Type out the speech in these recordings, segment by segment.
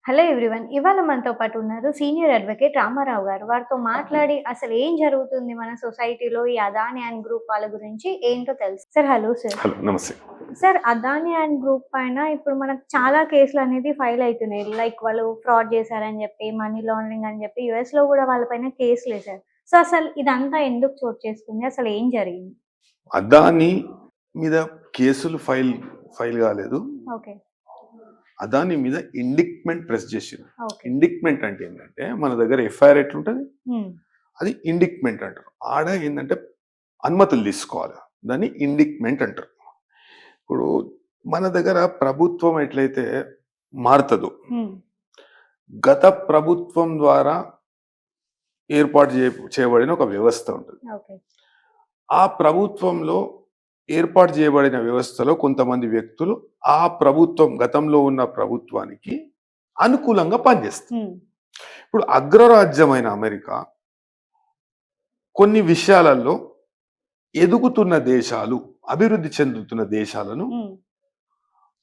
Hello everyone. ఇవాళ మనతో పాటు ఉన్నారు సీనియర్ అడ్వకేట్ రామారావు గారు. వారితో మాట్లాడి అసలు ఏం జరుగుతుంది మన సొసైటీలో ఈ అదాని అండ్ గ్రూప్ వాళ్ళ గురించి ఏంటో తెలుసు. Sir hello sir. హలో నమస్తే. సార్ అదాని అండ్ గ్రూప్ పైన ఇప్పుడు మనకు చాలా కేసులు అనేది ఫైల్ అవుతున్నాయి. లైక్ వాళ్ళు ఫ్రాడ్ చేశారని చెప్పి, మనీ లాండరింగ్ అని చెప్పి యూఎస్‌లో కూడా వాళ్ళ పైన కేసులు వేశారు. సో అసలు ఇదంతా ఎందుకు చోటు చేసుకుంది? అసలు ఏం జరిగింది? అదాని మీద కేసులు ఫైల్ కాలేదు. ఓకే. అదాని మీద ఇండిక్ట్మెంట్ ప్రెస్ చేసింది. ఓకే. ఇండిక్ట్మెంట్ అంటే ఏంటంటే మన దగ్గర ఎఫ్ఐఆర్ ఎట్లుంటది, హ్మ్. అది ఇండిక్ట్మెంట్ అంటారు. ఆడ ఏంటంటే అనుమతులు తీసుకోవాలి, దాన్ని ఇండిక్ట్మెంట్ అంటారు. ఇప్పుడు మన దగ్గర ప్రభుత్వం ఎట్లయితే మారుతుందో, హ్మ్. గత ప్రభుత్వం ద్వారా ఏర్పాటు చేయబడిన ఒక వ్యవస్థ ఉంటుంది. ఓకే. ఆ ప్రభుత్వంలో ఏర్పాటు చేయబడిన వ్యవస్థలో కొంతమంది వ్యక్తులు ఆ ప్రభుత్వం గతంలో ఉన్న ప్రభుత్వానికి అనుకూలంగా పనిచేస్తారు. హ్మ్. ఇప్పుడు అగ్రరాజ్యమైన అమెరికా కొన్ని విషయాలలో ఎదుగుతున్న దేశాలు, అభివృద్ధి చెందుతున్న దేశాలను హ్మ్.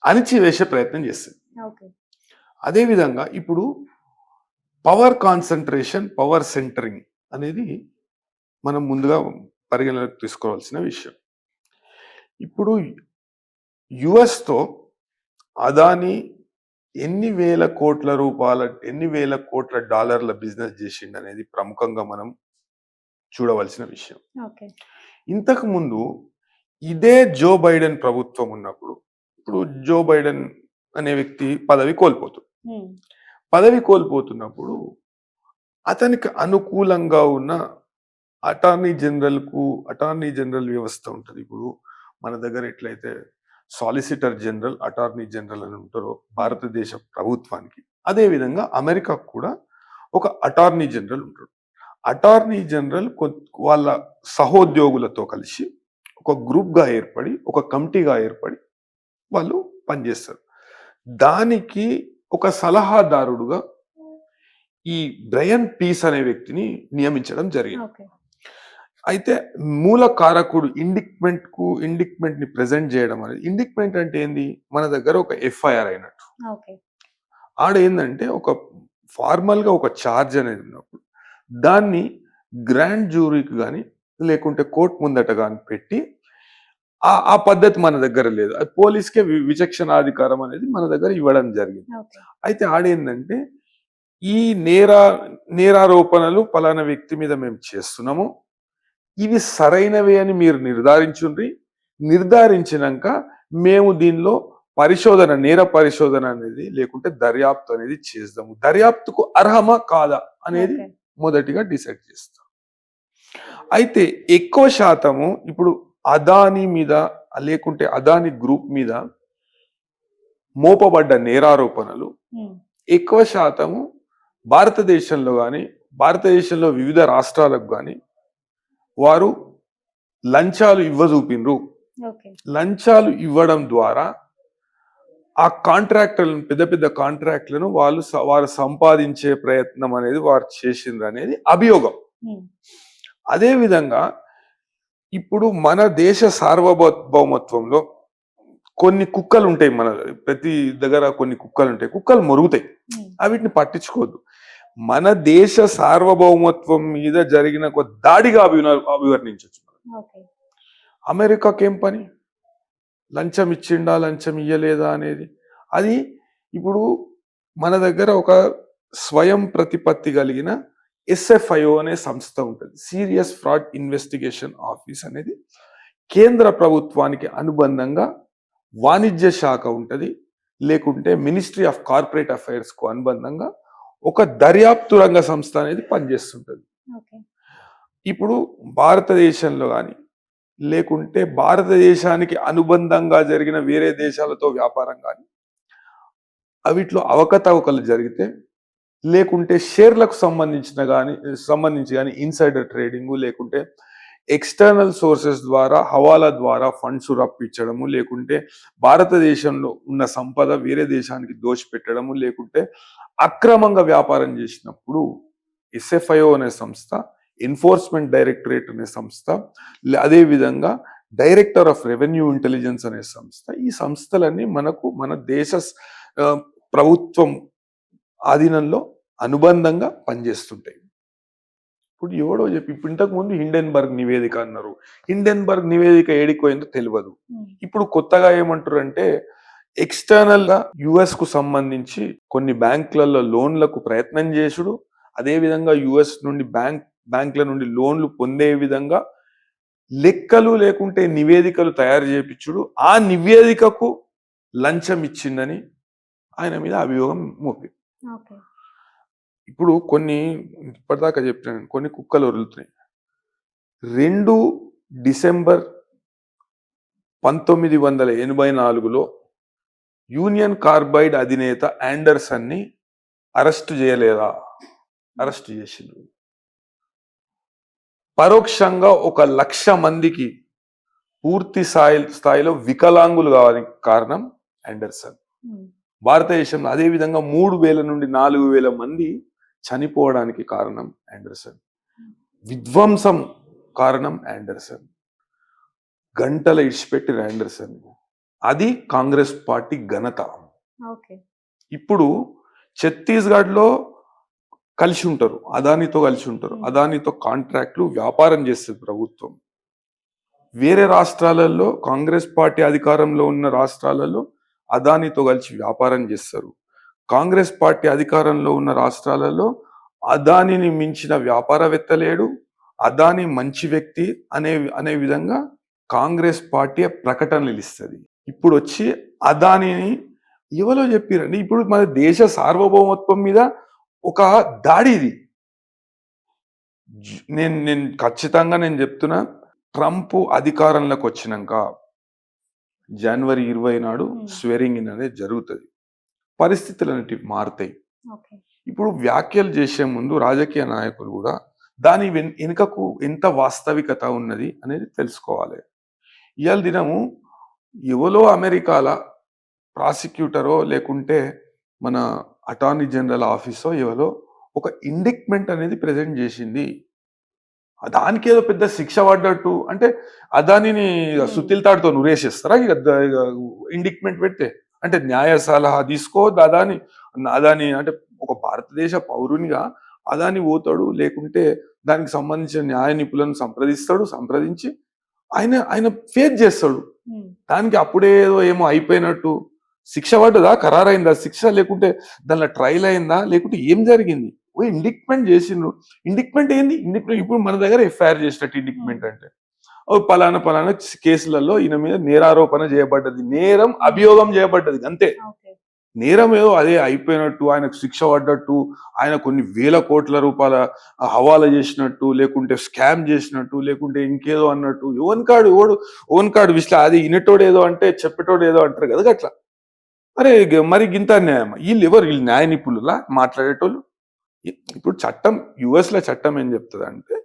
అణిచివేసే ప్రయత్నం చేస్తుంది. ఓకే. అదేవిధంగా ఇప్పుడు పవర్ కాన్సన్ట్రేషన్, పవర్ సెంటరింగ్ అనేది మనం ముందుగా పరిగణలోకి తీసుకోవాల్సిన విషయం. ఇప్పుడు యుఎస్తో అదాని ఎన్ని వేల కోట్ల డాలర్ల బిజినెస్ చేసిండు అనేది ప్రముఖంగా మనం చూడవలసిన విషయం. ఓకే. ఇంతకు ముందు ఇదే జో బైడెన్ ప్రభుత్వం ఉన్నప్పుడు, ఇప్పుడు జో బైడెన్ అనే వ్యక్తి పదవి కోల్పోతుంది. హ్మ్. పదవి కోల్పోతున్నప్పుడు అతనికి అనుకూలంగా ఉన్న అటార్నీ జనరల్ వ్యవస్థ ఉంటుంది. ఇప్పుడు మన దగ్గర ఎట్లయితే సాలిసిటర్ జనరల్, అటార్నీ జనరల్ అని ఉంటారో భారతదేశ ప్రభుత్వానికి, అదే విధంగా అమెరికాకు కూడా ఒక అటార్నీ జనరల్ ఉంటాడు. అటార్నీ జనరల్ వాళ్ళ సహోద్యోగులతో కలిసి ఒక గ్రూప్గా ఏర్పడి, ఒక కమిటీగా ఏర్పడి వాళ్ళు పనిచేస్తారు. దానికి ఒక సలహాదారుడుగా ఈ బ్రయన్ పీస్ అనే వ్యక్తిని నియమించడం జరిగింది. ఓకే. అయితే మూల కారకుడు ఇండిక్ట్మెంట్ ని ప్రెజెంట్ చేయడం అనేది, ఇండిక్ట్మెంట్ అంటే ఏంది, మన దగ్గర ఒక ఎఫ్ఐఆర్ అయినట్టు. ఓకే. ఆడ ఏంటంటే ఒక ఫార్మల్ గా ఒక ఛార్జ్ అనేది ఉన్నప్పుడు దాన్ని గ్రాండ్ జ్యూరీకి కానీ లేకుంటే కోర్టు ముందట కానీ పెట్టి ఆ పద్ధతి మన దగ్గర లేదు. అది పోలీస్కే విచక్షణాధికారం అనేది మన దగ్గర ఇవ్వడం జరిగింది. ఓకే. అయితే ఆడేందంటే ఈ నేరారోపణలు పలానా వ్యక్తి మీద మేము చేస్తున్నాము, ఇవి సరైనవే అని మీరు నిర్ధారించినాక మేము దీనిలో నేర పరిశోధన అనేది లేకుంటే దర్యాప్తు అనేది చేద్దాము, దర్యాప్తుకు అర్హమా కాదా అనేది ఓకే. మొదటిగా డిసైడ్ చేస్తాం. అయితే ఎక్కువ శాతము ఇప్పుడు అదాని మీద లేకుంటే అదాని గ్రూప్ మీద మోపబడ్డ నేరారోపణలు హ్మ్. ఎక్కువ శాతము భారతదేశంలో వివిధ రాష్ట్రాలకు కానీ వారు లంచాలు ఇవ్వజూపినరు. ఓకే. లంచాలు ఇవ్వడం ద్వారా ఆ కాంట్రాక్టర్లను, పెద్ద పెద్ద కాంట్రాక్ట్లను వారు సంపాదించే ప్రయత్నం అనేది వారు చేసిండ్రు అనేది అభియోగం. హ్మ్. అదే విధంగా ఇప్పుడు మన దేశ సార్వభౌమత్వంలో కొన్ని కుక్కలు ఉంటాయి, మన ప్రతి దగ్గర కొన్ని కుక్కలు ఉంటాయి, కుక్కలు మొరుగుతాయి, హ్మ్. వీటిని పట్టించుకోవద్దు. మన దేశ సార్వభౌమత్వం మీద జరిగిన ఒక దాడిగా అభివర్ణించవచ్చు. ఓకే. అమెరికాకి ఏం పని, లంచం ఇచ్చిండా లంచం ఇయ్యలేదా అనేది. అది ఇప్పుడు మన దగ్గర ఒక స్వయం ప్రతిపత్తి కలిగిన SFIO అనే సంస్థ ఉంటుంది, సీరియస్ ఫ్రాడ్ ఇన్వెస్టిగేషన్ ఆఫీస్ అనేది కేంద్ర ప్రభుత్వానికి అనుబంధంగా వాణిజ్య శాఖ ఉంటుంది, లేకుంటే మినిస్ట్రీ ఆఫ్ కార్పొరేట్ అఫైర్స్ కు అనుబంధంగా ఒక దర్యాప్తు రంగ సంస్థ అనేది పనిచేస్తుంటుంది. ఓకే. ఇప్పుడు భారతదేశంలో కానీ లేకుంటే భారతదేశానికి అనుబంధంగా జరిగిన వేరే దేశాలతో వ్యాపారం కానీ అవిట్లో అవకతవకలు జరిగితే, లేకుంటే షేర్లకు సంబంధించి కానీ ఇన్సైడర్ ట్రేడింగ్, లేకుంటే ఎక్స్టర్నల్ సోర్సెస్ ద్వారా హవాలా ద్వారా ఫండ్స్ రప్పించడము, లేకుంటే భారతదేశంలో ఉన్న సంపద వేరే దేశానికి దోచిపెట్టడము, లేకుంటే అక్రమంగా వ్యాపారం చేసినప్పుడు SFIO అనే సంస్థ, ఎన్ఫోర్స్మెంట్ డైరెక్టరేట్ అనే సంస్థ, అదేవిధంగా డైరెక్టర్ ఆఫ్ రెవెన్యూ ఇంటెలిజెన్స్ అనే సంస్థ, ఈ సంస్థలన్నీ మన దేశ ప్రభుత్వం ఆధీనంలో అనుబంధంగా పనిచేస్తుంటాయి. ఇప్పుడు ఎవడో చెప్పి ఇప్పుడు ఇంతకు ముందు హిండెన్బర్గ్ నివేదిక అన్నారు. హిండెన్బర్గ్ నివేదిక ఏడిపోయిందో తెలియదు. ఇప్పుడు కొత్తగా ఏమంటారంటే ఎక్స్టర్నల్ గా యుఎస్ కు సంబంధించి కొన్ని బ్యాంకులలో లోన్లకు ప్రయత్నం చేసుడు, అదే విధంగా యుఎస్ నుండి బ్యాంకుల నుండి లోన్లు పొందే విధంగా లెక్కలు లేకుంటే నివేదికలు తయారు చేపించుడు, ఆ నివేదికకు లంచం ఇచ్చిందని ఆయన మీద అభియోగం మోపి. ఓకే. ఇప్పుడు కొన్ని ఇప్పటిదాకా చెప్పాను, కొన్ని కుక్కలు వరులుతున్నాయి. 2 డిసెంబర్ 1984లో యూనియన్ కార్బైడ్ అధినేత ఆండర్సన్ ని అరెస్ట్ చేయలేదా? అరెస్ట్ చేసిండ్రు. పరోక్షంగా 1,00,000 మందికి పూర్తి స్థాయిలో వికలాంగులు కావడానికి కారణం ఆండర్సన్. భారతదేశంలో అదే విధంగా 3,000 నుండి 4,000 మంది చనిపోవడానికి కారణం ఆండర్సన్. విధ్వంసం కారణం ఆండర్సన్. గంటల ఇడిచిపెట్టిన ఆండర్సన్. అది కాంగ్రెస్ పార్టీ ఘనత. ఇప్పుడు ఛత్తీస్గఢ్ లో కలిసి ఉంటారు, అదానితో కలిసి ఉంటారు, అదానితో కాంట్రాక్ట్లు వ్యాపారం చేస్తుంది ప్రభుత్వం. వేరే రాష్ట్రాలలో కాంగ్రెస్ పార్టీ అధికారంలో ఉన్న రాష్ట్రాలలో అదానితో కలిసి వ్యాపారం చేస్తారు. కాంగ్రెస్ పార్టీ అధికారంలో ఉన్న రాష్ట్రాలలో అదానిని మించిన వ్యాపారవేత్త లేడు, అదాని మంచి వ్యక్తి అనే విధంగా కాంగ్రెస్ పార్టీ ప్రకటనలు ఇస్తుంది. ఇప్పుడు వచ్చి అదానిని ఎవరో చెప్పారండి. ఇప్పుడు మన దేశ సార్వభౌమత్వం మీద ఒక దాడి ఇది. నేను ఖచ్చితంగా చెప్తున్నా, ట్రంప్ అధికారంలోకి వచ్చినాక జనవరి 20 నాడు స్వేరింగ్ ఇన్ అనేది జరుగుతుంది. పరిస్థితులు అనేటివి మారుతాయి. ఇప్పుడు వ్యాఖ్యలు చేసే ముందు రాజకీయ నాయకులు కూడా దాని వెనుకకు ఎంత వాస్తవికత ఉన్నది అనేది తెలుసుకోవాలి. ఇవాళ దినము ఎవరో అమెరికాల ప్రాసిక్యూటరో లేకుంటే మన అటార్నీ జనరల్ ఆఫీసో ఎవరో ఒక ఇండిక్ట్మెంట్ అనేది ప్రజెంట్ చేసింది. దానికి ఏదో పెద్ద శిక్ష పడ్డట్టు అంటే అదానిని సుత్తిల తాడుతో నురేసేస్తారా ఇక ఇండిక్ట్మెంట్ పెడితే? అంటే న్యాయ సలహా తీసుకోవద్దు అదాని అంటే ఒక భారతదేశ పౌరునిగా అదాని పోతాడు, లేకుంటే దానికి సంబంధించిన న్యాయ నిపుణులను సంప్రదించి ఆయన ఫేస్ చేస్తాడు. దానికి అప్పుడేదో ఏమో అయిపోయినట్టు శిక్ష పడ్డదా, ఖరారైందా శిక్ష, లేకుంటే దానిలో ట్రయల్ అయిందా, లేకుంటే ఏం జరిగింది? ఇండిక్ట్మెంట్ చేసిండ్రు. ఇండిక్ట్మెంట్ ఏంది? ఇండిక్ట్మెంట్ ఇప్పుడు మన దగ్గర ఎఫ్ఐఆర్ చేసినట్టు ఇండిక్ట్మెంట్ అంటే పలానా కేసులలో ఈయన మీద నేరారోపణ చేయబడ్డది, నేరం అభియోగం చేయబడ్డది, అంతే. నేరం ఏదో అదే అయిపోయినట్టు, ఆయనకు శిక్ష పడ్డట్టు, ఆయన కొన్ని వేల కోట్ల రూపాయల హవాలా చేసినట్టు, లేకుంటే స్కామ్ చేసినట్టు, లేకుంటే ఇంకేదో అన్నట్టు ఓన్ కాడు విశ్లే అది ఇనటోడు ఏదో అంటే చెప్పేటోడు ఏదో అంటారు కదా అట్లా. అరే మరి గింత న్యాయం వీళ్ళు న్యాయ నిపుణులా మాట్లాడేటోళ్ళు? ఇప్పుడు చట్టం యుఎస్ లో చట్టం ఏం చెప్తుంది అంటే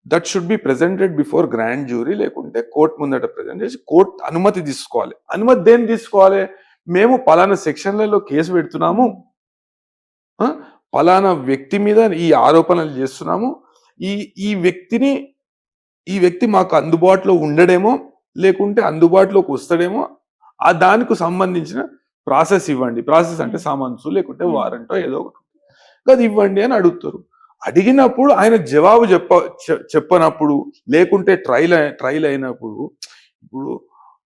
that should be presented before grand jury, లేకుంటే కోర్టు ముందట ప్రెజెంట్ చేసి కోర్టు అనుమతి తీసుకోవాలి. అనుమతి దేని తీసుకోవాలి? మేము పలానా సెక్షన్లలో కేసు పెడుతున్నాము, పలానా వ్యక్తి మీద ఈ ఆరోపణలు చేస్తున్నాము, ఈ వ్యక్తి మాకు అందుబాటులో ఉండడేమో, లేకుంటే అందుబాటులోకి వస్తాడేమో, ఆ దానికి సంబంధించిన ప్రాసెస్ ఇవ్వండి. ప్రాసెస్ అంటే సమన్సు లేకుంటే వారంటో ఏదో ఒకటి అది ఇవ్వండి అని అడుగుతారు. అడిగినప్పుడు ఆయన జవాబు చెప్పనప్పుడు, లేకుంటే ట్రైల్ అయినప్పుడు, ఇప్పుడు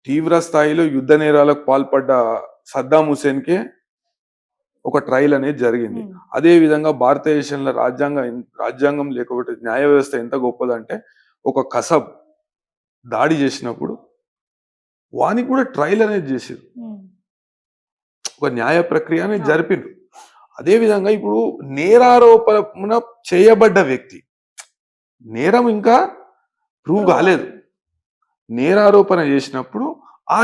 తీవ్ర స్థాయిలో యుద్ధ నేరాలకు పాల్పడ్డ సద్దాం హుసేన్కే ఒక ట్రయల్ అనేది జరిగింది. అదే విధంగా భారతదేశంలో రాజ్యాంగం లేకపోతే న్యాయ వ్యవస్థ ఎంత గొప్పదంటే ఒక కసబ్ దాడి చేసినప్పుడు వానికి కూడా ట్రయల్ అనేది చేసారు, ఒక న్యాయ ప్రక్రియ అనేది జరిపిండ్రు. అదే విధంగా ఇప్పుడు నేరారోపణ చేయబడ్డ వ్యక్తి, నేరం ఇంకా ప్రూవ్ కాలేదు, నేరారోపణ చేసినప్పుడు ఆ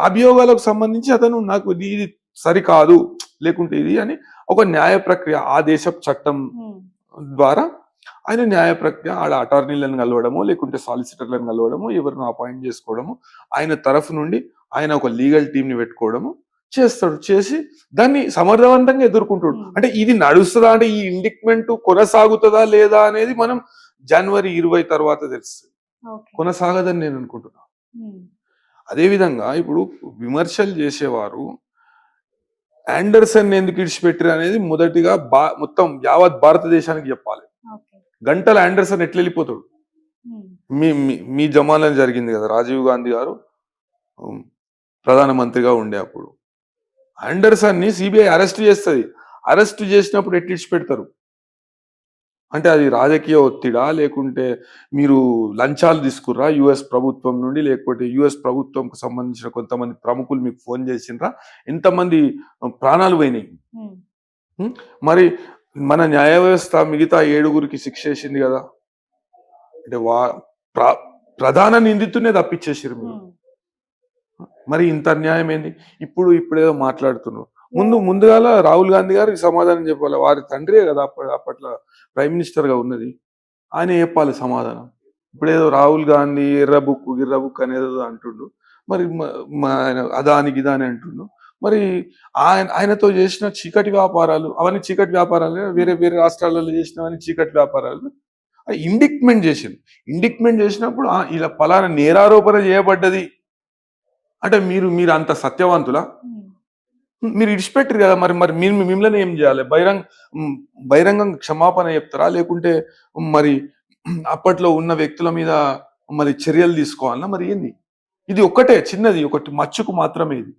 అభియోగాలకు సంబంధించి అతను నాకు ఇది సరికాదు లేకుంటే ఇది అని ఒక న్యాయ ప్రక్రియ ఆ దేశ చట్టం ద్వారా ఆయన న్యాయ ప్రక్రియ ఆడ అటార్నీలను కలవడము, లేకుంటే సాలిసిటర్లను కలవడము, ఎవరిని అపాయింట్ చేసుకోవడము, ఆయన తరఫు నుండి ఆయన ఒక లీగల్ టీంని పెట్టుకోవడము చేస్తాడు. చేసి దాన్ని సమర్థవంతంగా ఎదుర్కొంటాడు. అంటే ఇది నడుస్తుందా, అంటే ఈ ఇండిక్ట్మెంట్ కొనసాగుతుందా లేదా అనేది మనం జనవరి 20 తర్వాత తెలుస్తుంది. కొనసాగదని నేను అనుకుంటున్నా. అదే విధంగా ఇప్పుడు విమర్శలు చేసేవారు ఆండర్సన్ ఎందుకు ఇడిచిపెట్టారు అనేది మొదటిగా మొత్తం యావత్ భారతదేశానికి చెప్పాలి. ఓకే. గంటల ఆండర్సన్ ఎట్లా వెళ్ళిపోతాడు? హ్మ్. మీ మీ మీ జమానాలో జరిగింది కదా, రాజీవ్ గాంధీ గారు ప్రధానమంత్రిగా ఉండే అప్పుడు ఆండర్సన్ ని సిబిఐ అరెస్ట్ చేస్తుంది. అరెస్ట్ చేసినప్పుడు ఎట్లా ఇడిచిపెడతారు? అంటే అది రాజకీయ ఒత్తిడా, లేకుంటే మీరు లంచాలు తీసుకుర్రా యుఎస్ ప్రభుత్వం నుండి, లేకపోతే యుఎస్ ప్రభుత్వంకు సంబంధించిన కొంతమంది ప్రముఖులు మీకు ఫోన్ చేసిండ్రా, ఎంతమంది ప్రాణాలు పోయినాయి? హ్మ్. ఉం? మరి మన న్యాయ వ్యవస్థ మిగతా 7గురికి శిక్ష వేసింది కదా, అంటే ప్ర- ప్రధాన నిందితునే తప్పించేసారు మీరు. హ్మ్. మరి ఇంత అన్యాయం ఏంది? ఇప్పుడేదో మాట్లాడుతున్నారు. ముందుగాల రాహుల్ గాంధీ గారికి సమాధానం చెప్పాలి. వారి తండ్రే కదా అప్పట్లో ప్రైమ్ మినిస్టర్ గా ఉన్నది, ఆయన చెప్పాలి సమాధానం. ఇప్పుడేదో రాహుల్ గాంధీ ఎర్ర బుక్ అనేది అంటుండు. మరి ఆయన అదాని గిదాని అంటుండు. మరి ఆయనతో చేసిన చీకటి వ్యాపారాలు, అవన్నీ చీకటి వ్యాపారాలు, వేరే వేరే రాష్ట్రాలలో చేసినవన్నీ చీకటి వ్యాపారాలు ఇండిక్ట్మెంట్ చేసింది. ఇండిక్ట్మెంట్ చేసినప్పుడు ఇలా ఫలానా నేరారోపణ చేయబడ్డది అంటే మీరు అంత సత్యవంతులా? హ్మ్. మీరు ఇడిచిపెట్టరు కదా, మరి మరి మిమ్మల్ని ఏం చేయాలి? బహిరంగం క్షమాపణ చెప్తారా, లేకుంటే మరి అప్పట్లో ఉన్న వ్యక్తుల మీద మరి చర్యలు తీసుకోవాలన్నా? మరి ఏంది ఇది? ఒక్కటే చిన్నది, ఒకటి మచ్చుకు మాత్రమే ఇది.